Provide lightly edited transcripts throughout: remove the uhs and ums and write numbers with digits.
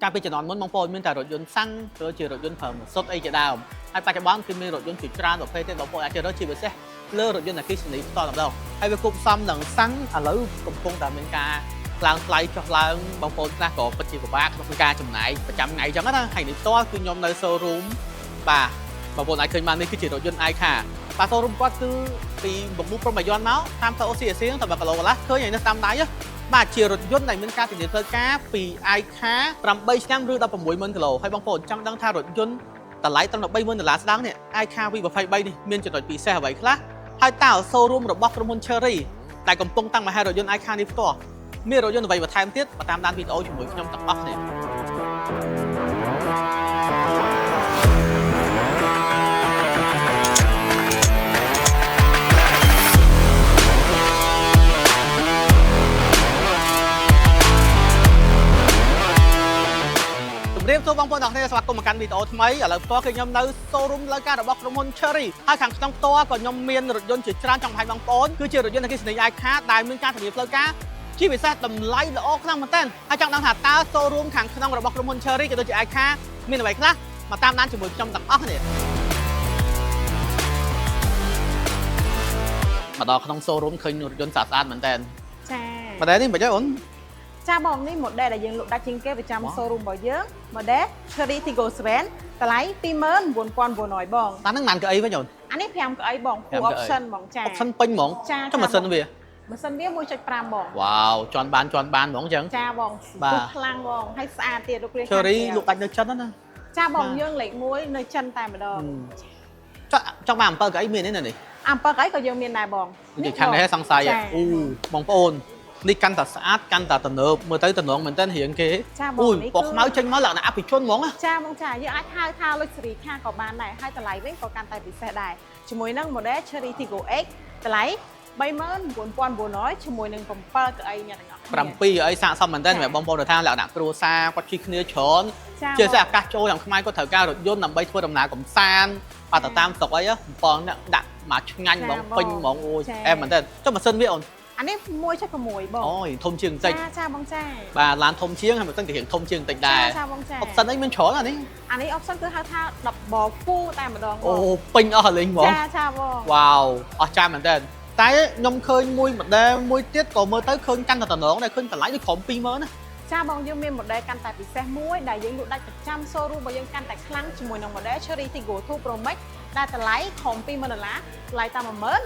ការពីជំនាន់មុនបងប្អូនមានតែរថយន្តសាំងឬជារថយន្តប្រើម៉ាសុតអីជាដើមហើយបច្ចុប្បន្នគឺមានរថយន្តជាច្រើនប្រភេទទៀតបងប្អូនអាចជ្រើសរើសជាពិសេសលើរថយន្តអគ្គិសនីផ្ទាល់តែម្ដងហើយវាគប់ផ្សំនឹងសាំងឥឡូវកំពុងតែមានការឡើងថ្លៃចុះឡើងបងប្អូនខ្លះក៏ពិតជាពិបាកក្នុងការចំណាយប្រចាំថ្ងៃអញ្ចឹងណាហើយនេះផ្ទាល់គឺខ្ញុំនៅ showroom បាទបងប្អូនអាចឃើញបាននេះគឺជារថយន្ត iCar បាទ showroom គាត់គឺពីបំពុះព្រំប្រយ័ត្នមកតាមទៅអូសៀសៀងតែ1គីឡូកន្លះឃើញហើយនៅតាមដៃបាទជារថយន្តដែលមានការធានាផ្លូវការពី iCar 8ឆ្នាំឬ160000គីឡូហើយបងប្អូនចង់ដឹងថារថយន្តតម្លៃត្រឹម$30000ស្តង់នេះ iCar V23 នេះមានចំណុចពិសេសអ្វីខ្លះហើយតើ showroom របស់ក្រុមហ៊ុន Cherry ដែលកំពុងតាំងមហេរថយន្ត iCar នេះផ្ទាល់មានរថយន្តអ្វីបន្ថែមទៀតតាមដានវីដេអូជាមួយខ្ញុំទាំងអស់គ្នារៀបសួរបងប្អូនទាំងគ្នាស្វាគមន៍មកកាន់វីដេអូថ្មីឥឡូវផ្ទាល់គឺខ្ញុំនៅ showroom លើការរបស់ក្រុមហ៊ុន Cherry ហើយខាងក្នុងផ្ទាល់ក៏ខ្ញុំមានរថយន្តជាច្រើនចង់បង្ហាញបងប្អូនគឺជារថយន្តអគ្គិសនី iCar ដែលមានការធានាផ្លូវការជាពិសេសតម្លៃល្អខ្លាំងមែនទែនហើយចង់ដឹងថាតើ showroom ខាងក្នុងរបស់ក្រុមហ៊ុន Cherry ក៏ដូចជា iCar មានអ្វីខ្លះមកតាមដានជាមួយខ្ញុំទាំងអស់គ្នាមកដល់ក្នុង showroom ឃើញរថយន្តស្អាតៗមែនទែនចាម៉ូដែលនេះមិនអីអូនចាបងនេះ model ដែលយើងលក់ដាច់ជាងគេប្រចាំ showroom របស់យើង model Cherry Tiggo 7តម្លៃ29900បង តាហ្នឹងមិនកៅអីវិញអូនអានេះ5កៅអីបង full option បងចា option ពេញហ្មងចុះម៉ាស៊ីនវា1.5 បង វ៉ាវជន់បានហ្មងអញ្ចឹងចាបងពុះខ្លាំងបងហើយស្អាតទៀតលោកគ្រា Cherry លក់ដាច់នៅចិនណាចាបងយើងលេខ1នៅចិនតែម្ដងចង់បាន7កៅអីមានទេនេះ7កៅអីក៏យើងមានដែរបងនេះខាងនេះសង្ស័យអូបងប្អូននេះកាន់តែស្អាតកាន់តែទំនើបមើលទៅតំណងមែនតើរៀងគេអូយពណ៌ខ្មៅចេញមកលក្ខណៈអភិជនហ្មងចាបងចាយើងអាចហៅថាលុចសេរីខាក៏បានដែរហើយតម្លៃវិញក៏កាន់តែពិសេសដែរជាមួយនឹង model Cherry Tiggo X តម្លៃ39900ជាមួយនឹង7កៅអីអ្នកទាំងអស់7កៅអីស័ក្តិសមមែនតើបងប្អូនថាលក្ខណៈគ្រួសារគាត់ជិះគ្នាច្រើនជាពិសេសអាកាសចូលយ៉ាងខ្មែរគាត់ត្រូវការរថយន្តដើម្បីធ្វើដំណើរកម្សាន្តបាត់ទៅតាមស្រុកអី7នាក់ដាក់មកឆ្ងាញ់ហ្មងពេញហ្មងអូយអែមមែនតើចុះម៉ាស៊ីនវាអូនអានេះ 1.6 បងអូយធំជាងបន្តិចចាបងចាបាទឡានធំជាងហើយម៉ាស៊ីនក៏រៀងធំជាងបន្តិចដែរចាបងចា option អីមានច្រើនអានេះ option គឺហៅថា double full តែម្ដងបងអូពេញអស់លេងហ្មងចាបងវ៉ាវអស្ចារ្យមែនតើតែខ្ញុំឃើញមួយ model មួយទៀតក៏មើលទៅឃើញកាន់តែតំណងដែរឃើញតម្លៃដូចក្រុម20000ណាចាបងយើងមាន model កាន់តែពិសេសមួយដែលយើងលក់ដាច់ប្រចាំ showroom របស់យើងកាន់តែខ្លាំងជាមួយនឹង model Cherry Tiggo 2 Pro Max ដែលតម្លៃខំ$20000តម្លៃតាម19900ឯង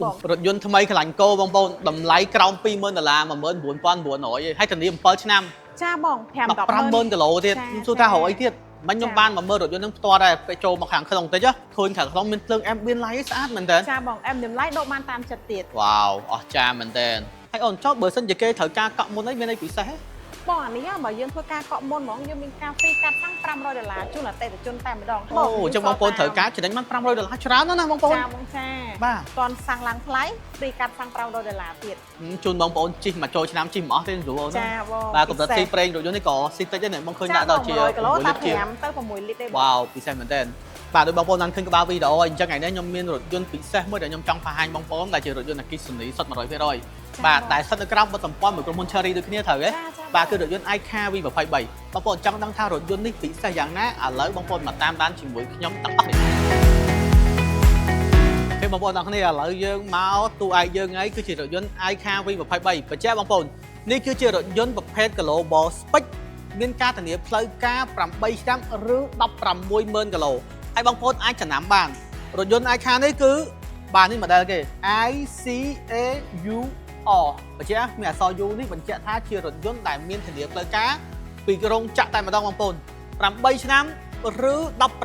បងរថយន្តថ្មីខ្លាញ់គោបងប្អូនតម្លៃក្រោម$20000 19900ឯងហើយធានា7ឆ្នាំចាបង5-10000គីឡូទៀតសួរថារកអីទៀតមិនខ្ញុំបានមកមើលរថយន្តនឹងផ្ទាល់ដែរពេលចូលមកខាងក្នុងបន្តិចឃើញខាងក្នុងមានភ្លើង ambient light ស្អាតមែនតើចាបង ambient light ដកបានតាមចិត្តទៀតវ៉ាវអស្ចារ្យមែនតើហើយអូនចុះបើសិនជាគេត្រូវការកក់មុនអីមានអីពិសេសទេបងអានេះបើយើងធ្វើការកក់មុនហ្មងយើងមានការ free កាត់សាំង$500ជូនអតិថិជនតែម្ដងអូអញ្ចឹងបងប្អូនត្រូវការចំណេញបាន$500ច្រើនណាស់បងប្អូនចាបងចាបាទតន់សាំងឡើងថ្លៃ free កាត់សាំង$500ទៀតជូនបងប្អូនជិះមកចូលឆ្នាំជិះមិនអស់ទេគ្រូអូនចាបងបាទកម្រិតស៊ីប្រេងរថយន្តនេះក៏ស៊ីតិចដែរបងឃើញដាក់ដល់ជា6គីឡូតែ5ទៅ6លីត្រទេវ៉ាវពិសេសមែនតើបាទដោយបងប្អូនបានឃើញក្បាលវីដេអូអញ្ចឹងថ្ងៃនេះខ្ញុំមានរថយន្តពិសេសមួយដែលខ្ញុំចង់បង្ហាញបងប្អូនដែលជារថយន្តអគ្គិសនីសុទ្ធ100%បាទតែស្ថិតនៅក្រោមបទសម្ព័ន្ធមួយក្រុមហ៊ុន Cherry ដូចគ្នាត្រូវទេបាទគឺរថយន្ត iCar V23 បងប្អូនចង់ដឹងថារថយន្តនេះពិសេសយ៉ាងណាឥឡូវបងប្អូនមកតាមដានជាមួយខ្ញុំទាំងអស់នេះពេលបងប្អូនទាំងគ្នាឥឡូវយើងមកទូឯកយើងហើយគឺជារថយន្ត iCar V23 បញ្ជាក់បងប្អូននេះគឺជារថយន្តប្រភេទ Global Spec មានការធានាផ្លូវការ8ឆ្នាំឬ160,000គីឡូហើយបងប្អូនអាចចំណាំបានរថយន្ត iCar នេះគឺបាទនេះ model គេ ICAUR បញ្ជាក់មានអក្សរ U នេះបញ្ជាក់ថាជារថយន្តដែលមានធានាផ្លូវការពីរោងចក្រតែម្ដងបងប្អូន8ឆ្នាំឬ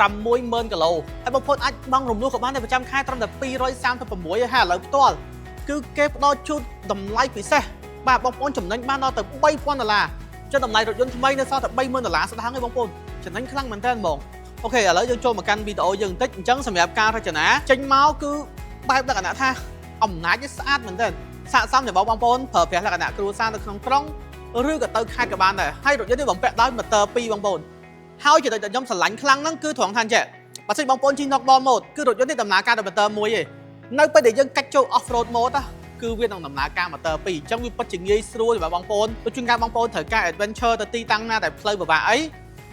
160,000គីឡូហើយបងប្អូនអាចបង់រំលោះក៏បានតែប្រចាំខែត្រឹមតែ236ហើយឥឡូវផ្ទាល់គឺគេផ្ដល់ជូនតម្លៃពិសេសបាទបងប្អូនចំណេញបានដល់ទៅ$3000ចឹងតម្លៃរថយន្តថ្មីនៅសល់តែ$30000ស្តង់ឯងបងប្អូនចំណេញខ្លាំងមែនតើបងអូខេឥឡូវយើងចូលមកកាន់វីដេអូយើងបន្តិចអញ្ចឹងសម្រាប់ការរចនាចេញមកគឺបែបលក្ខណៈថាអំណាចវាស្អាតមែនតើស័ក្តិសមសម្រាប់បងប្អូនប្រើប្រាស់លក្ខណៈគ្រួសារនៅក្នុងក្រុងឬក៏ទៅខេត្តក៏បានដែរហើយរថយន្តនេះបំពាក់ដោយ motor 2បងប្អូនហើយចំណុចដែលខ្ញុំស្រឡាញ់ខ្លាំងហ្នឹងគឺត្រង់ថាអញ្ចឹងបើសិនបងប្អូនជិះ knockdown mode គឺរថយន្តនេះដំណើរការដោយ motor មួយឯងនៅពេលដែលយើងកាច់ចូល off road mode គឺវានឹងដំណើរការម៉ូទ័រ2អញ្ចឹងវាពិតជាងាយស្រួលសម្រាប់បងប្អូនដូចជួនកាលបងប្អូនត្រូវការ adventure ទៅទីតាំងណាដែលផ្លូវពិបាកអី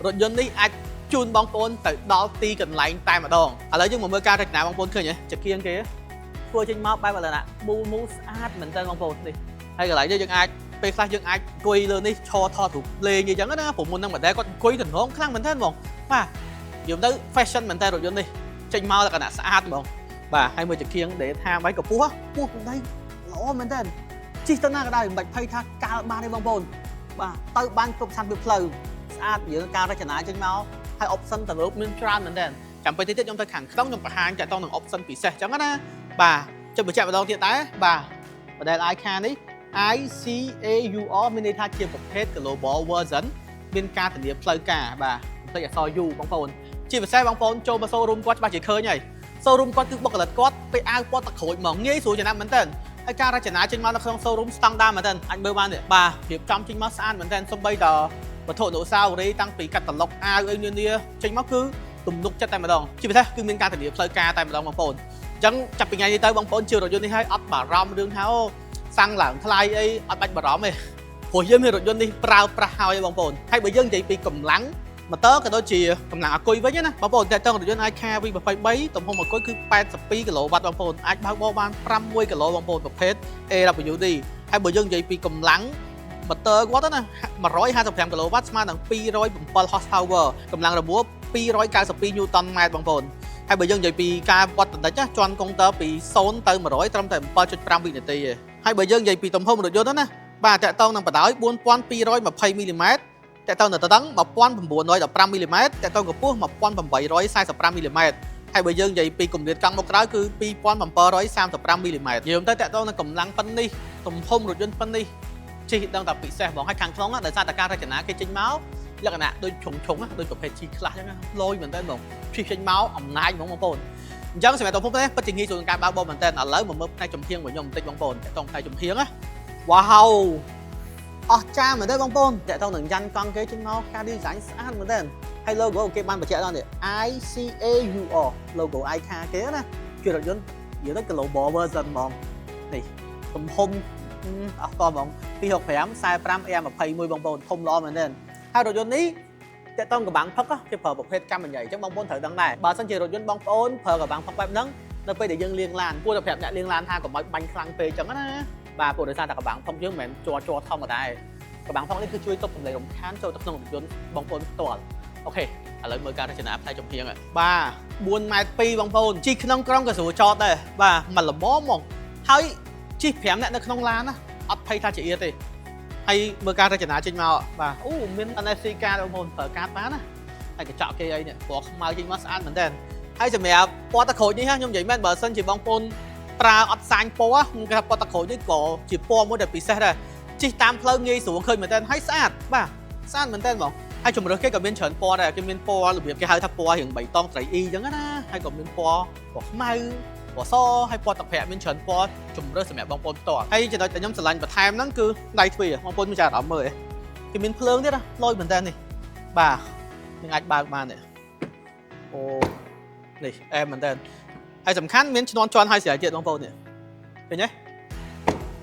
រថយន្តនេះអាចជូនបងប្អូនទៅដល់ទីកន្លែងតែម្ដងឥឡូវយើងមកមើលការរចនាបងប្អូនឃើញទេចង្គៀងគេធ្វើចេញមកបែបលក្ខណៈមូលស្អាតមែនតើបងប្អូននេះហើយកន្លែងនេះយើងអាចពេលខ្លះយើងអាចអង្គុយលើនេះឈរថតរូបលេងអីចឹងណាព្រោះមុននឹងម៉ែគាត់អង្គុយទំនងខ្លាំងមែនតើហ្មងបាទនិយាយទៅ fashion មែនតើរថយន្តនេះចេញមកលក្ខណៈស្អាតហ្មងបាទហើយមើលចង្គៀងដែលថាមិនក៏ពោះពីដីល្អមែនតើជិះទៅណាក៏ដោយមិនបាច់ភ័យថាកាលបានទេបងប្អូនបាទទៅបានគ្រប់ឆាន់ពីផ្លូវស្អាតយើងការរចនាចេញមកហើយ option ទៅរូបមានច្រើនមែនតើចាំពេលទៀតខ្ញុំទៅខាងក្នុងខ្ញុំបង្ហាញចាក់តងនឹង option ពិសេសចឹងណាបាទចុចបញ្ជាក់ម្ដងទៀតដែរបាទ model iCar នេះ ICAUR មានន័យថាជាប្រភេទ global version មានការធានាផ្លូវការបាទបន្តិចអក្សរ U បងប្អូនជាពិសេសបងប្អូនចូលមក showroom គាត់ច្បាស់ជាឃើញហើយ showroom គាត់គឺបុគ្គលិកគាត់ពេលអាវពណ៌ទឹកក្រូចហ្មងងាយស្រួលចំណាប់មែនតើហើយការរចនាចេញមកនៅក្នុង showroom standard មែនតើអាចមើលបានទេបាទរៀបចំចេញមកស្អាតមែនតើសូម្បីតែវត្ថុអនុស្សាវរីយ៍តាំងពីកាតាឡុកអាវអីនានាចេញមកគឺទំនុកចិត្តតែម្ដងជាពិសេសគឺមានការធានាផ្លូវការតែម្ដងបងប្អូនអញ្ចឹងចាប់ពីថ្ងៃនេះទៅបងប្អូនជឿរថយន្តនេះហើយអត់បារម្ភរឿងថាអូសាំងឡើងថ្លៃអីអត់បាច់បារម្ភទេព្រោះយើងមានរថយន្តនេះប្រើប្រាស់ហើយបងប្អូនហើយបើយើងនិយាយពីកម្លាំងម៉ូទ័រក៏ដូចជាកម្លាំងអគុយវិញណាបងប្អូនតែតើរថយន្ត iCar V23 ទំហំអគុយគឺ82គីឡូវ៉ាត់បងប្អូនអាចបើកបោបាន6គីឡូបងប្អូនប្រភេទ AWD ហើយបើយើងនិយាយពីកម្លាំងម៉ូទ័រគាត់ណា155គីឡូវ៉ាត់ស្មើនឹង207 horsepower កម្លាំងរបួស292 Newton m បងប្អូនហើយបើយើងនិយាយពីការវត្តបន្តិចជាន់កុងទ័រពី0ទៅ100ត្រឹមតែ 7.5 វិនាទីទេហើយបើយើងនិយាយពីទំហំរថយន្តណាបាទតាក់ទងនឹងបណ្ដោយ4220 មីលីម៉ែត្រតាក់ទងនឹងតឹង1915 មីលីម៉ែត្រតាក់ទងកម្ពស់1845 មីលីម៉ែត្រហើយបើយើងនិយាយពីគម្លាតកង់មកក្រោយគឺ2735 មីលីម៉ែត្រនិយាយទៅតាក់ទងនឹងកម្លាំងប៉ុណ្នេះទំហំរថយន្តប៉ុណ្នេះជិះដឹងតែពិសេសហ្មងហើយខាងក្នុងដោយសារតែការរចនាគេចេញមកលក្ខណៈដូចឆុងដូចប្រភេទ G class អញ្ចឹងលយមែនតើហ្មងជិះចេញមកអំណាចហ្មងបងប្អូនអញ្ចឹងសម្រាប់ទំហំនេះពិតជាងាយស្រួលក្នុងការបើកបោមែនតើឥឡូវមកមើលផ្នែកចំហៀងរបស់ខ្ញុំបន្តិចបងប្អូនតាក់ទងផ្នែកចំហៀងណាវ៉ាវអស្ចារ្យមែនទេបងប្អូនតាក់ទងនឹងយ៉ាន់កង់គេចេញមកការ design ស្អាតមែនទេហើយ logo គេបានបញ្ជាក់ដល់នេះ ICAUR logo iCar គេណាជារថយន្តនិយាយទៅ global version ហ្មងនេះទំហំអស់តហ្មង265 45 A21 បងប្អូនធំល្អមែនទេហើយរថយន្តនេះតាក់ទងកបាំងផឹកគេប្រើប្រភេទកាំបញ្ញៃអញ្ចឹងបងប្អូនត្រូវដឹងដែរបើសិនជារថយន្តបងប្អូនប្រើកបាំងផឹកបែបហ្នឹងនៅពេលដែលយើងលាងឡានគួរតែប្រាប់អ្នកលាងឡានថាកុំឲ្យបាញ់ខ្លាំងពេកអញ្ចឹងណាបាទព្រោះដោយសារតែកបាំងផុកយើងមិនមែនជ័រធម្មតាទេកបាំងផុកនេះគឺជួយទប់សម្លេងរំខានចូលទៅក្នុងរថយន្តបងប្អូនផ្ទាល់អូខេឥឡូវមើលការរចនាផ្នែកចំហៀងបាទ4ម៉ែត្រ2បងប្អូនជិះក្នុងក្រុងក៏ស្រួលចតដែរបាទមិនល្មមហ្មងហើយជិះ5នាក់នៅក្នុងឡានណាអត់ភ័យថាជាអៀតទេហើយមើលការរចនាចេញមកបាទអូមាន NFC កាតបងប្អូនប្រើកាតបានណាហើយកញ្ចក់គេអីនេះពណ៌ខ្មៅចេញមកស្អាតមែនតើហើយសម្រាប់ពណ៌ទឹកក្រូចនេះខ្ញុំនិយាយមែនបើសិនជាបងប្អូនប្រើអត់សាញពណ៌ខ្ញុំគេថាពណ៌ទឹកក្រូចនេះក៏ជាពណ៌មួយដែលពិសេសដែរជិះតាមផ្លូវងាយស្រួលឃើញមែនតើហើយស្អាតបាទស្អាតមែនតើបងហើយជំរឿសគេក៏មានច្រើនពណ៌ដែរគេមានពណ៌របៀបគេហៅថាពណ៌រៀងបៃតងត្រីអ៊ីអញ្ចឹងណាហើយក៏មានពណ៌ខ្មៅពណ៌សហើយពណ៌ទឹកប្រាក់មានច្រើនពណ៌ជំរឿសសម្រាប់បងប្អូនផ្ទាល់ហើយចំណុចដែលខ្ញុំស្រឡាញ់បន្ថែមហ្នឹងគឺដៃទ្វារបងប្អូនមានអារម្មណ៍មើលទេគេមានភ្លើងទៀតណាលយមែនតើនេះបាទយើងអាចបើកបានទេអូនេះអែមមែនតើហើយសំខាន់មានឈ្នាន់ជាន់ហើយស្រាយទៀតបងប្អូននេះឃើញទេ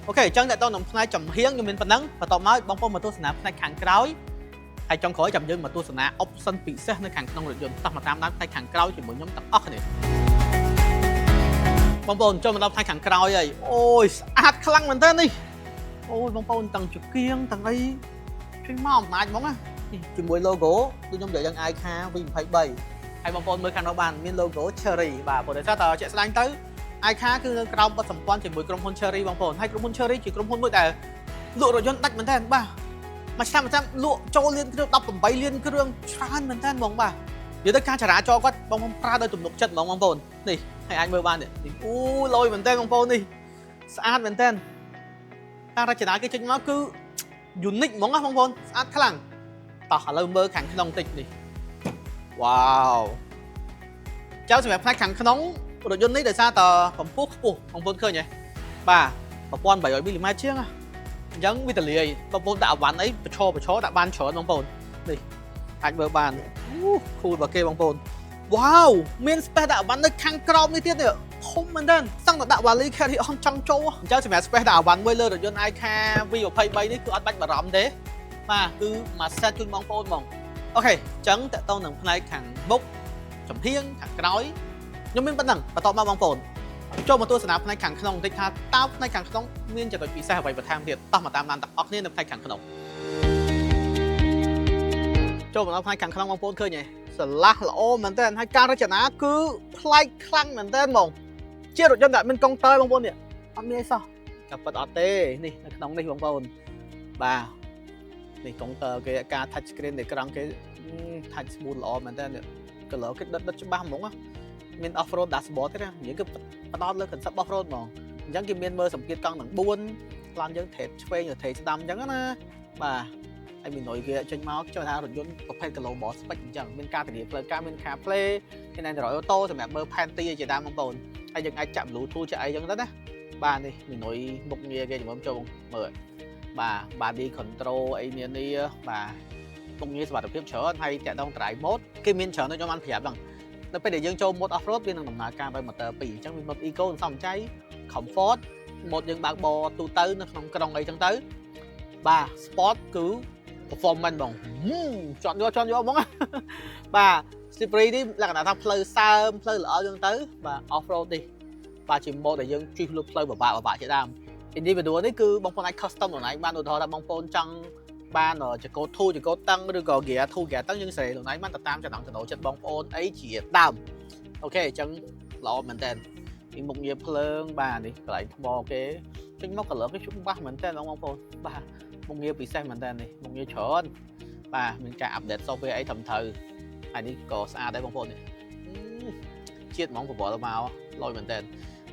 អូខេអញ្ចឹងតើតើក្នុងផ្នែកចំហៀងខ្ញុំមានប៉ុណ្ណឹងបន្ទាប់មកបងប្អូនមកទស្សនាផ្នែកខាងក្រោយហើយចុងក្រោយចាំយើងមកទស្សនា option ពិសេសនៅខាងក្នុងរថយន្តតោះមកតាមដានផ្នែកខាងក្រោយជាមួយខ្ញុំទាំងអស់គ្នាបងប្អូនចូលមកដល់ផ្នែកខាងក្រោយហើយអូយស្អាតខ្លាំងមែនតើនេះអូយបងប្អូនទាំងចង្គៀងទាំងអីចេញមកអំណាចហ្មងណាជាមួយ logo ដូចខ្ញុំនិយាយយ៉ាង iCar V23 ហើយបងប្អូនមើលខាងនោះបានមាន logo Cherry បាទព្រោះដោយសារតែជាក់ស្ដែងទៅ iCar គឺនៅក្រោមបទសម្ព័ន្ធជាមួយក្រុមហ៊ុន Cherry បងប្អូនហើយក្រុមហ៊ុន Cherry ជាក្រុមហ៊ុនមួយដែលលក់រថយន្តដាច់មែនតើបាទមួយឆ្នាំលក់ចូលលានគ្រឿង18លានគ្រឿងច្រើនមែនតើហ្មងបាទនិយាយទៅការចរាចរណ៍គាត់បងប្អូនប្រើដោយទំនុកចិត្តហ្មងបងប្អូននេះហើយអាចមើលបាននេះអូលយមែនតើបងប្អូននេះស្អាតមែនតើការរចនាគេចេញមកគឺ unique ហ្មងណាបងប្អូនស្អាតខ្លាំងតោះឥឡូវមើលខាងក្នុងតិចនេះវ៉ាវចូលសម្រាប់ផ្នែកខាងក្នុងរថយន្តនេះដោយសារតែកម្ពស់ខ្ពស់បងប្អូនឃើញទេបាទ1800 មីលីម៉ែត្រជាងអញ្ចឹងវាទលាយបងប្អូនដាក់អវ៉ាន់អីប្រឈដាក់បានច្រើនបងប្អូននេះអាចមើលបានអូ cool របស់គេបងប្អូនវ៉ាវមាន space ដាក់អវ៉ាន់នៅខាងក្រោមនេះទៀតធ ធំមែនតើសឹងតែដាក់ valley carry on ចង់ចូលអញ្ចឹងសម្រាប់ space ដាក់អាវ៉ាន់មួយលើរថយន្ត iCar V23 នេះគឺអត់បាច់បារម្ភទេបាទគឺមក set ជូនបងប្អូនហ្មងអូខេអញ្ចឹងតើតោងនឹងផ្នែកខាងមុខចំហៀងខាងក្រោយខ្ញុំមានប៉ុណ្ណឹងបន្តមកបងប្អូនចូលមកទស្សនាផ្នែកខាងក្នុងបន្តិចថាតើផ្នែកខាងក្នុងមានចំណុចពិសេសអ្វីបន្ថែមទៀតតោះមកតាមដានទាំងអស់គ្នានៅផ្នែកខាងក្នុងចូលមកដល់ផ្នែកខាងក្នុងបងប្អូនឃើញទេស្រឡះល្អមែនតើហើយការរចនាគឺប្លែកខ្លាំងមែនតើហ្មងជារថយន្តដែលមានកុងទ័របងប្អូននេះអត់មានអីសោះតែប៉ិតអត់ទេនេះនៅក្នុងនេះបងប្អូនបាទនេះកុងទ័រគេការ touch screen នៃក្រង់គេ touch smooth ល្អមែនតើ color គេដិតច្បាស់ហ្មងមាន off road dashboard ទេណានិយាយគឺផ្ដោតលើ concept off road ហ្មងអញ្ចឹងគេមានមើលសម្ពាធកង់ទាំង4ឡានយើងថេតឆ្វេងឬថេតស្ដាំអញ្ចឹងណាបាទហើយមាននុយគេចេញមកចុះថារថយន្តប្រភេទ global spec អញ្ចឹងមានការធានាផ្លូវការមាន CarPlay មាន Android Auto សម្រាប់មើលផែនទីជាដើមបងប្អូនហើយយើងអាចចាក់ Bluetooth ចាក់អីអញ្ចឹងទៅណាបាទនេះមាននុយមុខងារគេជំនុំចូលមើលបាទ body control អីនានាបាទមុខងារសុវត្ថិភាពច្រើនហើយតាក់ដង drive mode គេមានច្រើនដូចខ្ញុំបានប្រាប់ហ្នឹងនៅពេលដែលយើងចូល mode off road វានឹងដំណើរការដោយ motor 2អញ្ចឹងមាន mode eco សំចៃ comfort mode យើងបើកបរទូទៅនៅក្នុងក្រុងអីចឹងទៅបាទ sport គឺ performance បងជន់យកហ្មងបាទ Slippery នេះលក្ខណៈថាផ្លូវសើមផ្លូវល្អចឹងទៅបាទ off road នេះបាទជា mode ដែលយើងជិះលើផ្លូវពិបាកជាដើម individual នេះគឺបងប្អូនអាច custom ខ្លួនឯងបានឧទាហរណ៍ថាបងប្អូនចង់បានចង្កូតធូចង្កូតតឹងឬក៏ gear ធូ gear តឹងយើងសេរីខ្លួនឯងបានទៅតាមចំណង់ចំណូលចិត្តបងប្អូនអីជាដើមអូខេអញ្ចឹងល្អមែនតើពីមុខងារភ្លើងបាទនេះកន្លែងថ្មគេចេញមក color គេជុំបាសមែនតើបងប្អូនបាទមុខងារពិសេសមែនតើនេះមុខងារច្រើនបាទមានការ update software អីត្រឹមត្រូវហើយនេះក៏ស្អាតដែរបងប្អូននេះជាតិហ្មងប្រព័ន្ធមកលយមែនតើ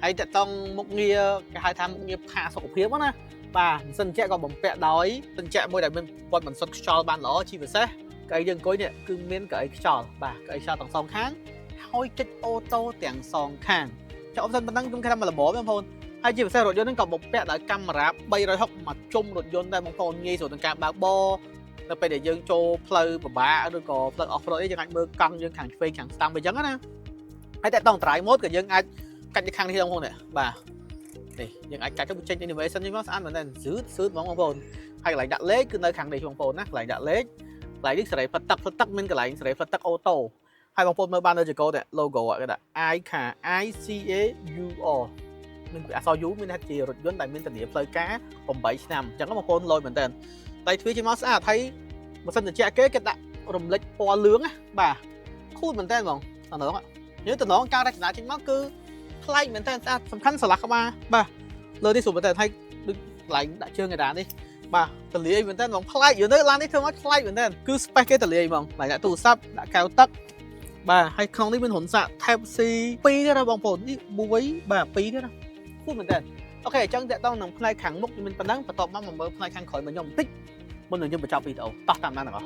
ហើយតកតងមុខងារគេហៅថាមុខងារផាសុខភាពណាបាទម៉ាស៊ីនចេកក៏បំពាក់ដោយម៉ាស៊ីនចេកមួយដែលមានពន្ធបន្សុទ្ធខ្យល់បានល្អជាពិសេសកៅអីយើងអង្គុយនេះគឺមានកៅអីខ្យល់បាទកៅអីខ្យល់ទាំងសងខាងហើយចុចអូតូទាំងសងខាងចុចអបសិនប៉ុណ្ណឹងខ្ញុំគេថាមកលបបងប្អូនហើយជាពិសេសរថយន្តហ្នឹងក៏បំពាក់ដោយកាមេរ៉ា360មកជុំរថយន្តដែរបងប្អូនងាយស្រួលក្នុងការបើកបរនៅពេលដែលយើងចូលផ្លូវពិបាកឬក៏ផ្លូវ off road អីយើងអាចមើលកង់យើងខាងឆ្វេងខាងស្ដាំអញ្ចឹងណាហើយតែតង់ drive mode ក៏យើងអាចកាច់ទៅខាងនេះបងប្អូននេះបាទនេះយើងអាចកាច់ទៅចេញ innovation នេះមកស្អាតមែនតើស៊ឺបងប្អូនហើយកន្លែងដាក់លេខគឺនៅខាងនេះបងប្អូនណាកន្លែងដាក់លេខកន្លែងនេះសេរីផ្លិតទឹកមានកន្លែងសេរីផ្លិតទឹកអូតូហើយបងប្អូនមើលបាននៅចង្កូត logo គេដាក់ iCar ICAUR មានអក្សរ U មានថាជារថយន្តដែលមានធានាផ្លូវការ8ឆ្នាំអញ្ចឹងបងប្អូនលយមែនតើតែទ្វារជាមកស្អាតហើយម៉ាស៊ីនត្រជាក់គេដាក់រំលេចពណ៌លឿងណាបាទខូលមែនតើបងអានោះយើងតំណងការរចនាចេញមកគឺថ្លៃមែនតើស្អាតសំខាន់ស្រឡះក្បាលបាទលើនេះស្រួលមែនតើហើយដូចកន្លែងដាក់ជើងឯដានេះបាទតលាយមែនតើបងប្លែកយល់ទៅឡាននេះធ្វើមកប្លែកមែនតើគឺ space គេតលាយហ្មងកន្លែងដាក់ទូរស័ព្ទដាក់កែវទឹកបាទហើយក្នុងនេះមានរន្ធសាក Type C 2ទៀតណាបងប្អូននេះ1បាទ2ទៀតណាគួរមែនតើអូខេអញ្ចឹងតើតោះនឹងផ្នែកខាងមុខខ្ញុំមានប៉ុណ្ណឹងបន្ទាប់មកមើលផ្នែកខាងក្រោយមកខ្ញុំបន្តិចមុននឹងយើងបញ្ចប់វីដេអូតោះតាមដានទាំងអស់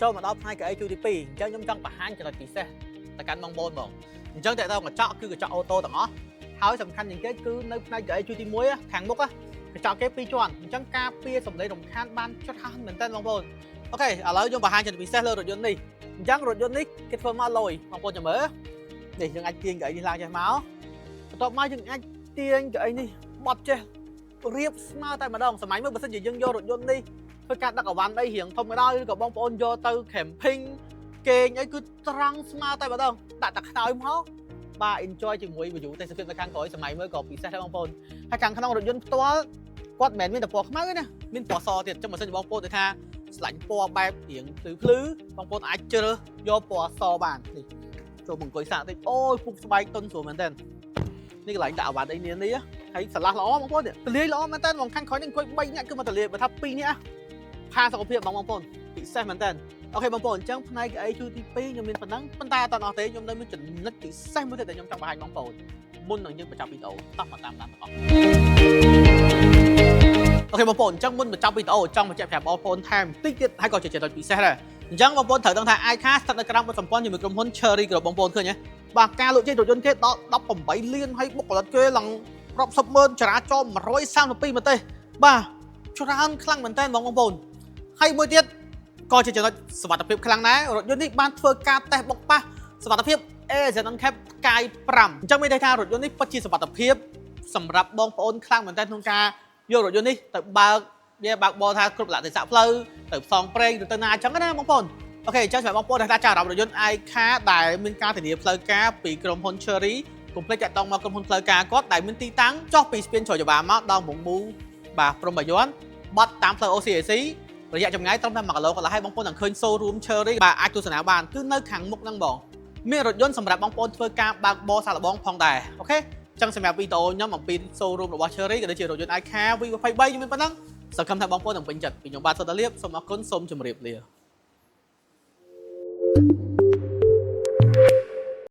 ចូលមកដល់ផ្នែកកៅអីជួរទី2អញ្ចឹងខ្ញុំចង់បង្ហាញចំណុចពិសេសទៅកាន់បងប្អូនហ្មងអញ្ចឹងតើតើកញ្ចក់គឺកញ្ចក់អូតូទាំងអស់ហើយសំខាន់ជាងគេគឺនៅផ្នែកកៅអីជួរទី1ខាងមុខកញ្ចក់គេ2ជាន់អញ្ចឹងការពារសម្លេងរំខានបានច្រើនមែនតើបងប្អូនអូខេឥឡូវយើងបង្ហាញចំណុចពិសេសលើរថយន្តនេះអញ្ចឹងរថយន្តនេះគេធ្វើមកលយបងប្អូនចាំមើលនេះយើងអាចទាញកៅអីនេះឡើងចេះមកបន្ទាប់មកយើងអាចទាញកៅអីនេះបត់ចេះរៀបស្មើតែម្ដងសម័យមុនបើសិនជាយើងយករថយន្តនេះធ្វើការដឹកអវ៉ាន់អីរៀងធំក៏ដោយឬក៏បងប្អូនយកទៅ camping គេងអីគឺត្រង់ស្មើតែម្ដងដាក់តែខ្នើយមកបាទ enjoy ជាមួយ view ទេសភាពនៅខាងក្រោយសម័យមើលក៏ពិសេសដែរបងប្អូនហើយខាងក្នុងរថយន្តផ្ទាល់គាត់មិនមែនមានតែពណ៌ខ្មៅទេណាមានពណ៌សទៀតចឹងបើសិនជាបងប្អូនទៅថាស្លាញ់ពណ៌បែបរៀងភ្លឺបងប្អូនអាចជ្រើសយកពណ៌សបាននេះចូលមកអង្គុយសាកតិចអូយពុកស្បែកតុនស្រួលមែនតើនេះកន្លែងដាក់អវ៉ាន់អីនេះហើយឆ្លាស់ល្អបងប្អូនទលាយល្អមែនតើបងខាងក្រោយនេះអង្គុយ3នាក់គឺមកទលាយបើថា2នាក់ផាសុខភាពបងប្អូនពិសេសមែនតើអូខេបងប្អូនអញ្ចឹងផ្នែកអីជួរទី2ខ្ញុំមានប៉ុណ្ណឹងប៉ុន្តែអត់អស់ទេខ្ញុំនៅមានចំណុចពិសេសមួយទៀតដែលខ្ញុំចង់បង្ហាញបងប្អូនមុននឹងយើងបញ្ចប់វីដេអូតោះមកតាមដានទាំងអស់អូខេបងប្អូនអញ្ចឹងមុនបញ្ចប់វីដេអូចង់បញ្ជាក់ប្រាប់បងប្អូនថែមតិចទៀតហើយក៏ជាចំណុចពិសេសដែរអញ្ចឹងបងប្អូនត្រូវដឹងថា iCar ស្ថិតនៅក្រោមបទសម្ព័ន្ធជាមួយក្រុមហ៊ុន Cherry Group បងប្អូនឃើញទេបាទការលក់ចេញរថយន្តគេដល់18លានហើយបុគ្គលិកគេឡើងរាប់សិបម៉ឺនចរាចរណ៍132ប្រទេសបាទច្រើនខ្លាំងមែនតើបងប្អូនហើយមួយទៀតក៏ជាចំណុចសុវត្ថិភាពខ្លាំងដែររថយន្តនេះបានធ្វើការតេស្តបុកប៉ះសុវត្ថិភាព AZ Cap កាយ5អញ្ចឹងមានន័យថារថយន្តនេះពិតជាសុវត្ថិភាពសម្រាប់បងប្អូនខ្លាំងមែនទែនក្នុងការយករថយន្តនេះទៅបើកវាបើកបរថាគ្រប់លក្ខណៈផ្លូវទៅផ្សងប្រេងឬទៅណាអញ្ចឹងណាបងប្អូនអូខេអញ្ចឹងសម្រាប់បងប្អូនដែលថាចារអារម្មណ៍រថយន្ត iCar ដែលមានការធានាផ្លូវការពីក្រុមហ៊ុន Cherry កុំភ្លេចតាក់ទងមកក្រុមហ៊ុនផ្លូវការគាត់ដែលមានទីតាំងចុះពីស្ពានជ្រោយចបាមកដល់មុំមូបាទព្រំបាយ័នបត់តាមផ្លូវ OCAC រយៈចម្ងាយត្រឹមតែ1គីឡូកន្លះហើយបងប្អូននឹងឃើញ showroom Cherry បាទអាចទស្សនាបានគឺនៅខាងមុខហ្នឹងបងមានរថយន្តសម្រាប់បងប្អូនធ្វើការបើកបរសាកល្បងផងដែរអូខេចឹងសម្រាប់វីដេអូខ្ញុំអំពី showroom របស់ Cherry ក៏ដូចជារថយន្ត iCar V23 ខ្ញុំមានប៉ុណ្ណឹងសង្ឃឹមថាបងប្អូននឹងពេញចិត្តពីខ្ញុំបាទសុទ្ធតាលៀបសូមអរគុណសូមជម្រាបលា